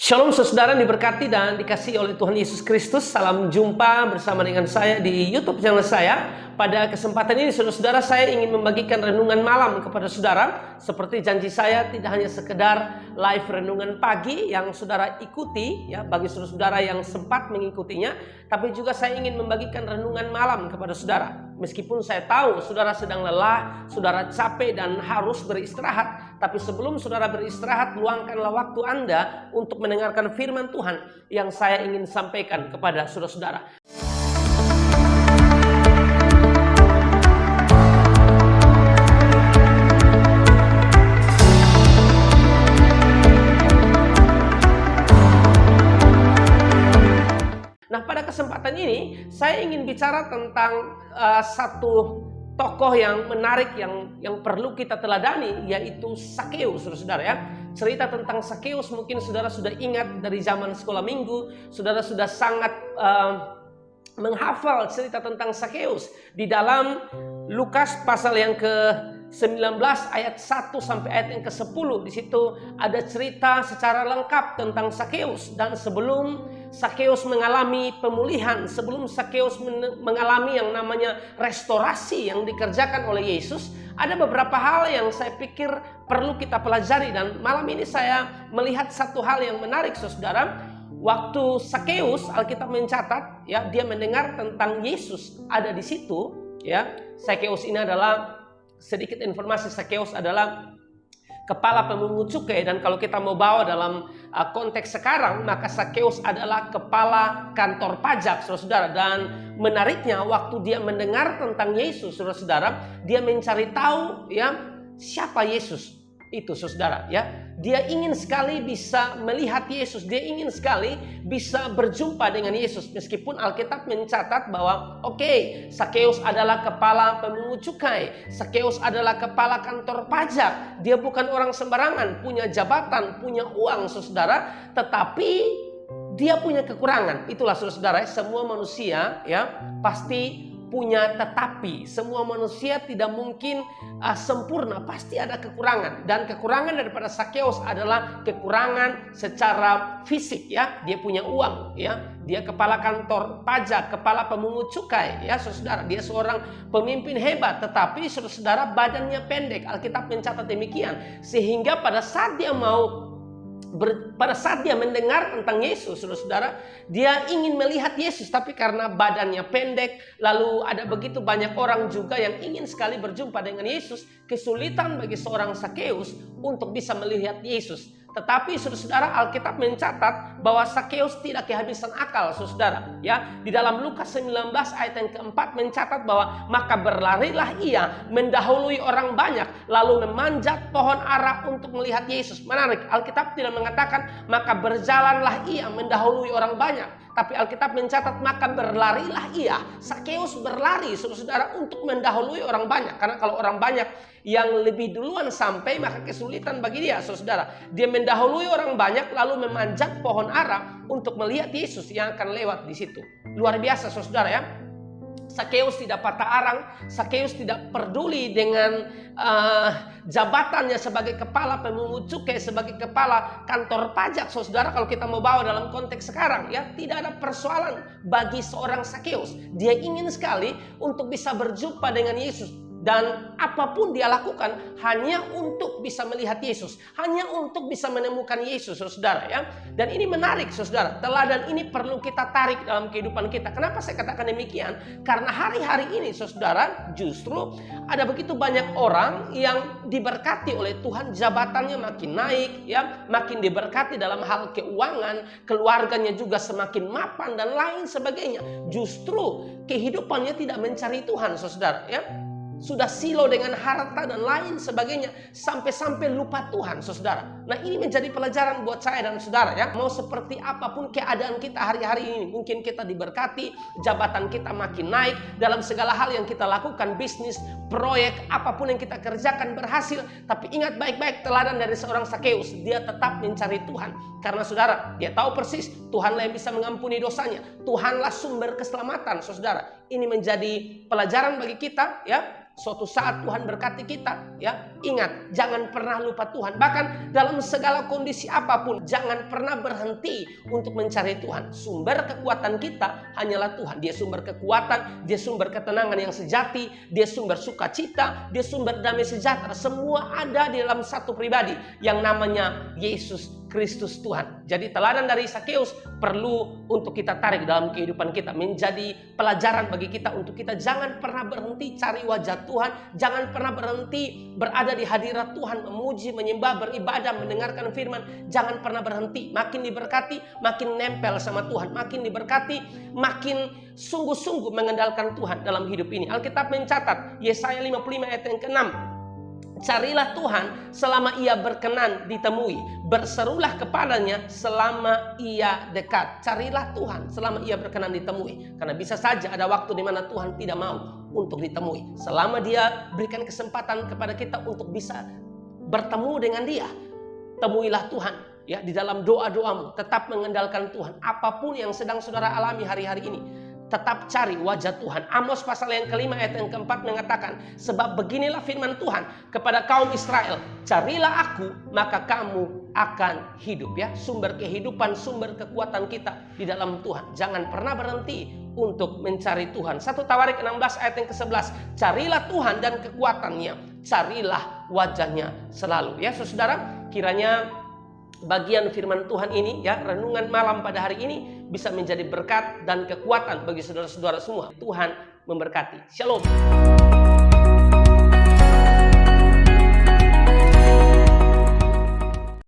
Shalom saudara diberkati dan dikasihi oleh Tuhan Yesus Kristus. Salam jumpa bersama dengan saya di YouTube channel saya. Pada kesempatan ini saudara-saudara, saya ingin membagikan renungan malam kepada saudara. Seperti janji saya, tidak hanya sekedar live renungan pagi yang saudara ikuti ya, bagi saudara-saudara yang sempat mengikutinya, tapi juga saya ingin membagikan renungan malam kepada saudara. Meskipun saya tahu saudara sedang lelah, saudara capek dan harus beristirahat, tapi sebelum saudara beristirahat, luangkanlah waktu Anda untuk mendengarkan firman Tuhan yang saya ingin sampaikan kepada saudara-saudara. Nah, pada kesempatan ini saya ingin bicara tentang satu tokoh yang menarik yang perlu kita teladani, yaitu Sakeus, saudara-saudara ya. Cerita tentang Sakeus mungkin saudara sudah ingat dari zaman sekolah minggu, saudara sudah sangat menghafal cerita tentang Sakeus di dalam Lukas pasal yang ke-19 ayat 1 sampai ayat yang ke-10. Di situ ada cerita secara lengkap tentang Sakeus, dan sebelum Sakeus mengalami pemulihan, sebelum Sakeus mengalami yang namanya restorasi yang dikerjakan oleh Yesus, ada beberapa hal yang saya pikir perlu kita pelajari. Dan malam ini saya melihat satu hal yang menarik, saudara. Waktu Sakeus, Alkitab mencatat ya, dia mendengar tentang Yesus ada di situ ya. Sakeus ini adalah, sedikit informasi, Sakeus adalah kepala pemungut cukai, dan kalau kita mau bawa dalam konteks sekarang, maka Sakeus adalah kepala kantor pajak, saudara-saudara. Dan menariknya, waktu dia mendengar tentang Yesus, saudara-saudara, dia mencari tahu ya siapa Yesus itu, saudara ya. Dia ingin sekali bisa melihat Yesus, dia ingin sekali bisa berjumpa dengan Yesus. Meskipun Alkitab mencatat bahwa Sakeus adalah kepala pemungut cukai, Sakeus adalah kepala kantor pajak, dia bukan orang sembarangan, punya jabatan, punya uang, saudara, tetapi dia punya kekurangan. Itulah saudara-saudara, semua manusia ya pasti punya tetapi. Semua manusia tidak mungkin sempurna, pasti ada kekurangan. Dan kekurangan daripada Sakeus adalah kekurangan secara fisik ya. Dia punya uang ya, dia kepala kantor pajak, kepala pemungut cukai ya, saudara. Dia seorang pemimpin hebat, tetapi saudara, badannya pendek. Alkitab mencatat demikian. Sehingga pada saat dia mendengar tentang Yesus, saudara, dia ingin melihat Yesus, tapi karena badannya pendek, lalu ada begitu banyak orang juga yang ingin sekali berjumpa dengan Yesus, kesulitan bagi seorang Sakeus untuk bisa melihat Yesus. Tetapi saudara, Alkitab mencatat bahwa Sakeus tidak kehabisan akal, saudara ya. Di dalam Lukas 19 ayat yang keempat mencatat bahwa maka berlarilah ia mendahului orang banyak, lalu memanjat pohon ara untuk melihat Yesus. Menarik, Alkitab tidak mengatakan maka berjalanlah ia mendahului orang banyak, tapi Alkitab mencatat maka berlarilah ia. Sakeus berlari, saudara, untuk mendahului orang banyak. Karena kalau orang banyak yang lebih duluan sampai, maka kesulitan bagi dia, saudara. Dia mendahului orang banyak lalu memanjat pohon ara untuk melihat Yesus yang akan lewat di situ. Luar biasa, saudara ya. Sakeus tidak patah arang, Sakeus tidak peduli dengan jabatannya sebagai kepala pemungut cukai, sebagai kepala kantor pajak, saudara. Kalau kita mau bawa dalam konteks sekarang ya, tidak ada persoalan bagi seorang Sakeus. Dia ingin sekali untuk bisa berjumpa dengan Yesus, dan apapun dia lakukan hanya untuk bisa melihat Yesus, hanya untuk bisa menemukan Yesus, saudara ya. Dan ini menarik, saudara. Teladan ini perlu kita tarik dalam kehidupan kita. Kenapa saya katakan demikian? Karena hari-hari ini, saudara, justru ada begitu banyak orang yang diberkati oleh Tuhan, jabatannya makin naik ya, makin diberkati dalam hal keuangan, keluarganya juga semakin mapan dan lain sebagainya. Justru kehidupannya tidak mencari Tuhan, saudara ya. Sudah silau dengan harta dan lain sebagainya, sampai-sampai lupa Tuhan, saudara. Nah, ini menjadi pelajaran buat saya dan saudara ya. Mau seperti apapun keadaan kita hari-hari ini, mungkin kita diberkati, jabatan kita makin naik, dalam segala hal yang kita lakukan, bisnis, proyek, apapun yang kita kerjakan berhasil. Tapi ingat baik-baik teladan dari seorang Sakeus, dia tetap mencari Tuhan. Karena saudara, dia tahu persis Tuhanlah yang bisa mengampuni dosanya, Tuhanlah sumber keselamatan, saudara. Ini menjadi pelajaran bagi kita ya. Suatu saat Tuhan berkati kita, ya. Ingat, jangan pernah lupa Tuhan. Bahkan dalam segala kondisi apapun, jangan pernah berhenti untuk mencari Tuhan. Sumber kekuatan kita hanyalah Tuhan. Dia sumber kekuatan, dia sumber ketenangan yang sejati, dia sumber sukacita, dia sumber damai sejahtera. Semua ada di dalam satu pribadi yang namanya Yesus Kristus Tuhan. Jadi teladan dari Sakeus perlu untuk kita tarik dalam kehidupan kita, menjadi pelajaran bagi kita untuk kita jangan pernah berhenti cari wajah Tuhan, jangan pernah berhenti berada di hadirat Tuhan, memuji, menyembah, beribadah, mendengarkan firman. Jangan pernah berhenti. Makin diberkati, makin nempel sama Tuhan, makin diberkati, makin sungguh-sungguh mengandalkan Tuhan dalam hidup ini. Alkitab mencatat Yesaya 55 ayat yang ke-6. Carilah Tuhan selama ia berkenan ditemui. Berserulah kepadanya selama ia dekat. Carilah Tuhan selama ia berkenan ditemui. Karena bisa saja ada waktu di mana Tuhan tidak mau untuk ditemui. Selama dia berikan kesempatan kepada kita untuk bisa bertemu dengan dia, temuilah Tuhan. Ya, di dalam doa-doamu tetap mengandalkan Tuhan. Apapun yang sedang saudara alami hari-hari ini, tetap cari wajah Tuhan. Amos pasal yang kelima ayat yang keempat mengatakan, sebab beginilah firman Tuhan kepada kaum Israel, carilah aku maka kamu akan hidup. Ya, sumber kehidupan, sumber kekuatan kita di dalam Tuhan. Jangan pernah berhenti untuk mencari Tuhan. 1 Tawarik 16 ayat yang ke-11, carilah Tuhan dan kekuatannya, carilah wajahnya selalu. Ya saudara, kiranya bagian firman Tuhan ini, ya, renungan malam pada hari ini bisa menjadi berkat dan kekuatan bagi saudara-saudara semua. Tuhan memberkati. Shalom.